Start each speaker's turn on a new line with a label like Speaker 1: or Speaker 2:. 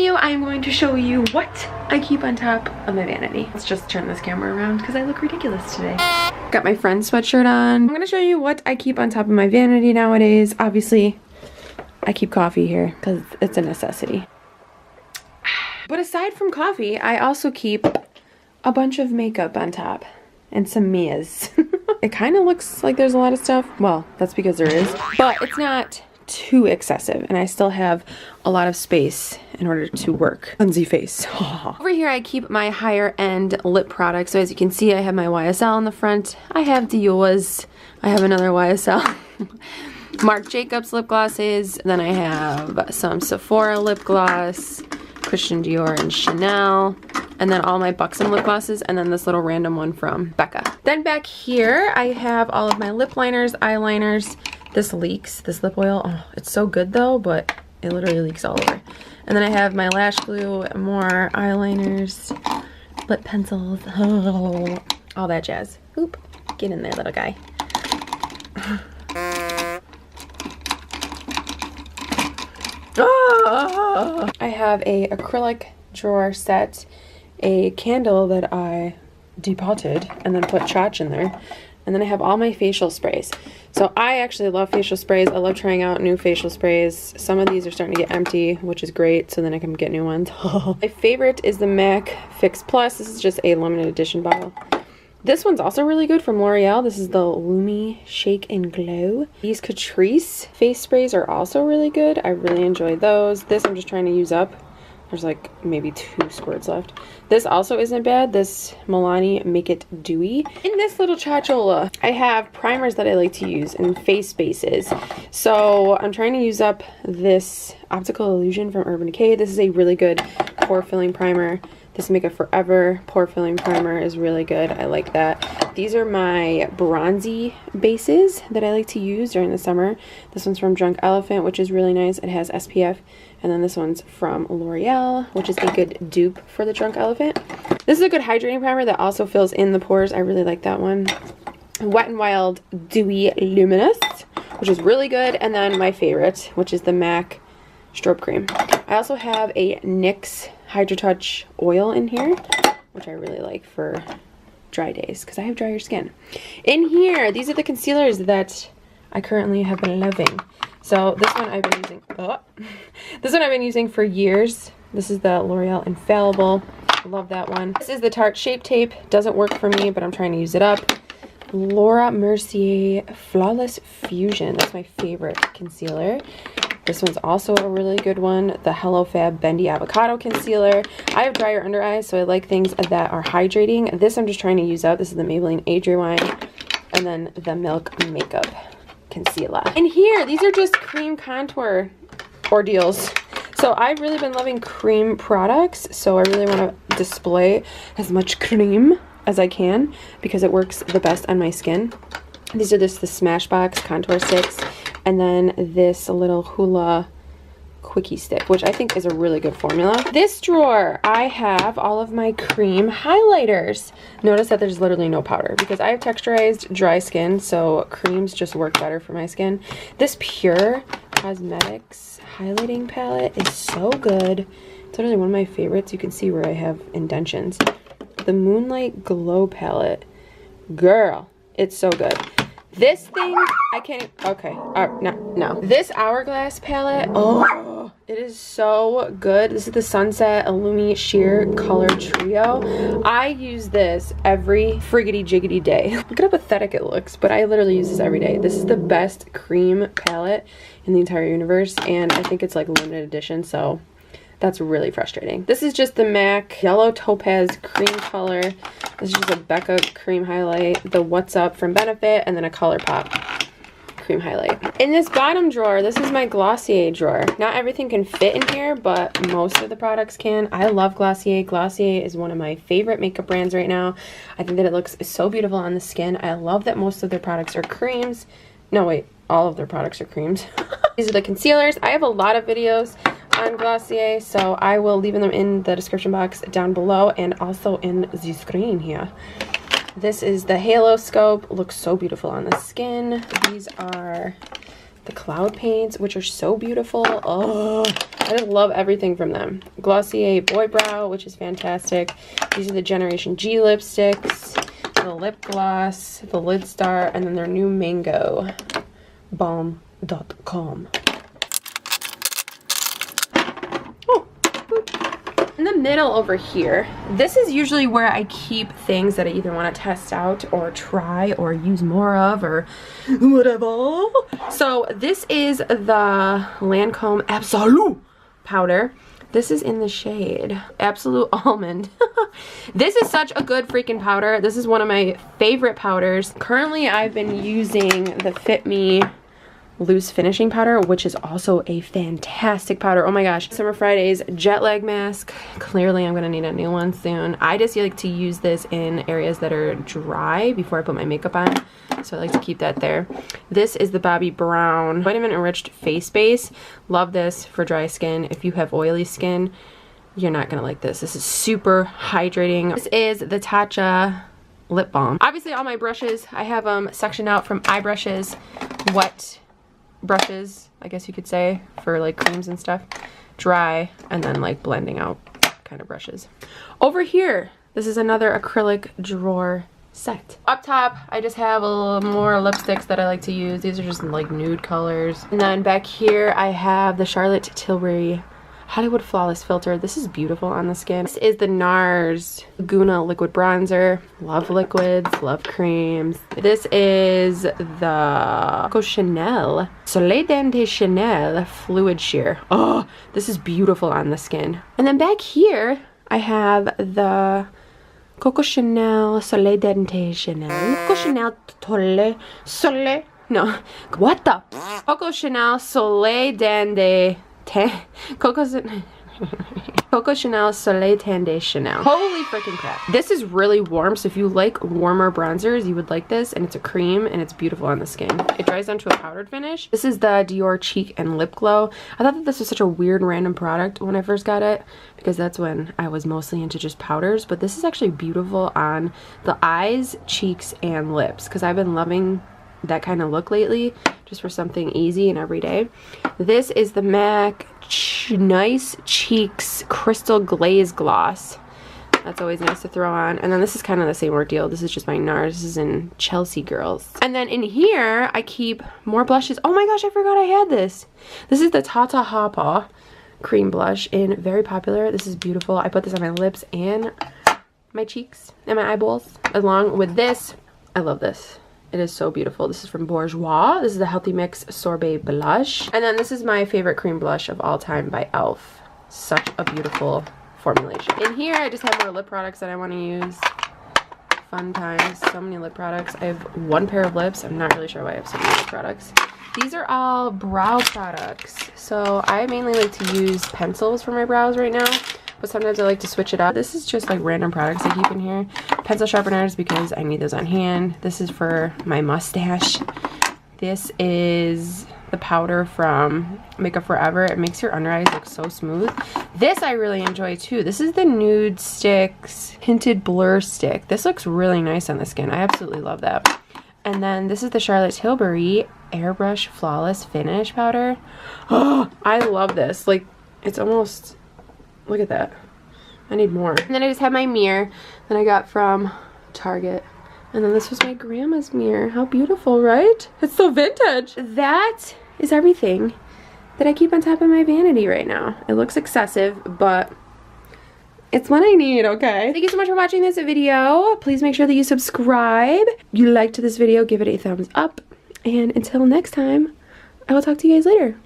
Speaker 1: video, I'm going to show you what I keep on top of my vanity. Let's just turn this camera around because I look ridiculous today. Got my friend's sweatshirt on. I'm gonna show you what I keep on top of my vanity nowadays. Obviously, I keep coffee here because it's a necessity. But aside from coffee, I also keep a bunch of makeup on top and some Mia's. It kind of looks like there's a lot of stuff. Well, that's because there is, but it's not too excessive, and I still have a lot of space in order to work on the face. Over here I keep my higher end lip products. So as you can see, I have my YSL in the front. I have Dior's. I have another YSL. Marc Jacobs lip glosses. Then I have some Sephora lip gloss, Christian Dior and Chanel, and then all my Buxom lip glosses, and then this little random one from Becca. Then back here I have all of my lip liners, eyeliners. This leaks, this lip oil. Oh, it's so good though, but it literally leaks all over. And then I have my lash glue, more eyeliners, lip pencils, all that jazz. Oop, get in there, little guy. I have a acrylic drawer set, a candle that I depotted and then put Chach in there. And then I have all my facial sprays. So I actually love facial sprays. I love trying out new facial sprays. Some of these are starting to get empty, which is great, so then I can get new ones. My favorite is the MAC Fix Plus. This is just a limited edition bottle. This one's also really good from L'Oreal. This is the Lumi Shake and Glow. These Catrice face sprays are also really good. I really enjoy those. This I'm just trying to use up. There's like maybe 2 squirts left. This also isn't bad. This Milani Make It Dewy. In this little chachola, I have primers that I like to use in face bases. So I'm trying to use up this Optical Illusion from Urban Decay. This is a really good pore filling primer. This Makeup Forever pore filling primer is really good. I like that. These are my bronzy bases that I like to use during the summer. This one's from Drunk Elephant, which is really nice. It has SPF. And then this one's from L'Oreal, which is a good dupe for the Drunk Elephant. This is a good hydrating primer that also fills in the pores. I really like that one. Wet n Wild Dewy Luminous, which is really good. And then my favorite, which is the MAC Strobe Cream. I also have a NYX Hydro Touch oil in here, which I really like for dry days because I have drier skin. In here, these are the concealers that I currently have been loving. So this one I've been using, this one I've been using for years. This is the L'Oreal Infallible. I love that one. This is the Tarte Shape Tape. Doesn't work for me, but I'm trying to use it up. Laura Mercier Flawless Fusion. That's my favorite concealer. This one's also a really good one. The Hello Fab Bendy Avocado Concealer. I have drier under eyes, so I like things that are hydrating. This I'm just trying to use up. This is the Maybelline Age Rewind. And then the Milk Makeup Concealer. And here, these are just cream contour ordeals. So I've really been loving cream products, so I really want to display as much cream as I can because it works the best on my skin. These are just the Smashbox contour sticks, and then this little Hoola Quickie stick, which I think is a really good formula. This drawer, I have all of my cream highlighters. Notice that there's literally no powder because I have texturized dry skin, so creams just work better for my skin. This Pure Cosmetics highlighting palette is so good. It's literally one of my favorites. You can see where I have indentions. The Moonlight Glow palette. Girl, it's so good. This thing, I can't, okay, no. This Hourglass palette, oh, it is so good. This is the Sunset Illumi Sheer Color Trio. I use this every friggity jiggity day. Look at how pathetic it looks, but I literally use this every day. This is the best cream palette in the entire universe, and I think it's like limited edition, so that's really frustrating. This is just the MAC Yellow Topaz Cream Color. This is just a Becca cream highlight, the What's Up from Benefit, and then a ColourPop cream highlight. In this bottom drawer, this is my Glossier drawer. Not everything can fit in here, but most of the products can. I love Glossier. Glossier is one of my favorite makeup brands right now. I think that it looks so beautiful on the skin. I love that most of their products are creams. No, wait, all of their products are creams. These are the concealers. I have a lot of videos on Glossier, so I will leave them in the description box down below and also in the screen here. This is the Halo Scope. Looks so beautiful on the skin. These are the Cloud Paints, which are so beautiful. Oh, I just love everything from them. Glossier Boy Brow, which is fantastic. These are the Generation G lipsticks, the lip gloss, the Lid Star, and then their new Mango Balm.com. In the middle over here, this is usually where I keep things that I either want to test out or try or use more of or whatever. So this is the Lancome Absolute powder. This is in the shade Absolute Almond. This is such a good freaking powder. This is one of my favorite powders. Currently, I've been using the Fit Me loose finishing powder, which is also a fantastic powder. Oh my gosh. Summer Fridays jet lag mask. Clearly I'm gonna need a new one soon. I just like to use this in areas that are dry before I put my makeup on, so I like to keep that there. This is the Bobbi Brown vitamin enriched face base. Love this for dry skin. If you have oily skin, you're not gonna like this. This is super hydrating. This is the Tatcha lip balm. Obviously all my brushes, I have them sectioned out from eye brushes, wet brushes, I guess you could say, for like creams and stuff, dry, and then like blending out kind of brushes. Over here, this is another acrylic drawer set. Up top, I just have a little more lipsticks that I like to use. These are just like nude colors. And then back here, I have the Charlotte Tilbury Hollywood Flawless Filter. This is beautiful on the skin. This is the NARS Laguna Liquid Bronzer. Love liquids, love creams. This is the Coco Chanel Soleil de Chanel Fluid Sheer. Oh, this is beautiful on the skin. And then back here, I have the Coco Chanel Soleil de Chanel. Coco Chanel Soleil. No, what the? Coco Chanel Soleil de Coco Chanel Soleil Tende Chanel. Holy freaking crap. This is really warm, so if you like warmer bronzers, you would like this, and it's a cream, and it's beautiful on the skin. It dries down to a powdered finish. This is the Dior Cheek and Lip Glow. I thought that this was such a weird random product when I first got it, because that's when I was mostly into just powders, but this is actually beautiful on the eyes, cheeks, and lips, because I've been loving that kind of look lately, just for something easy and everyday. This is the MAC Nice Cheeks Crystal Glaze Gloss. That's always nice to throw on. And then this is kind of the same ordeal. This is just my NARS. This is in Chelsea Girls. And then in here, I keep more blushes. Oh my gosh, I forgot I had this. This is the Tata Hapa cream blush in Very Popular. This is beautiful. I put this on my lips and my cheeks and my eyeballs along with this. I love this. It is so beautiful. This is from Bourjois. This is the Healthy Mix Sorbet Blush. And then this is my favorite cream blush of all time by e.l.f. Such a beautiful formulation. In here, I just have more lip products that I want to use. Fun times. So many lip products. I have one pair of lips. I'm not really sure why I have so many lip products. These are all brow products. So I mainly like to use pencils for my brows right now, but sometimes I like to switch it up. This is just like random products I keep in here. Pencil sharpeners because I need those on hand. This is for my mustache. This is the powder from Makeup Forever. It makes your under eyes look so smooth. This I really enjoy too. This is the Nude Sticks Tinted Blur Stick. This looks really nice on the skin. I absolutely love that. And then this is the Charlotte Tilbury Airbrush Flawless Finish Powder. Oh, I love this. Like, it's almost... Look at that. I need more. And then I just have my mirror that I got from Target. And then this was my grandma's mirror. How beautiful, right? It's so vintage. That is everything that I keep on top of my vanity right now. It looks excessive, but it's what I need, okay? Thank you so much for watching this video. Please make sure that you subscribe. If you liked this video, give it a thumbs up. And until next time, I will talk to you guys later.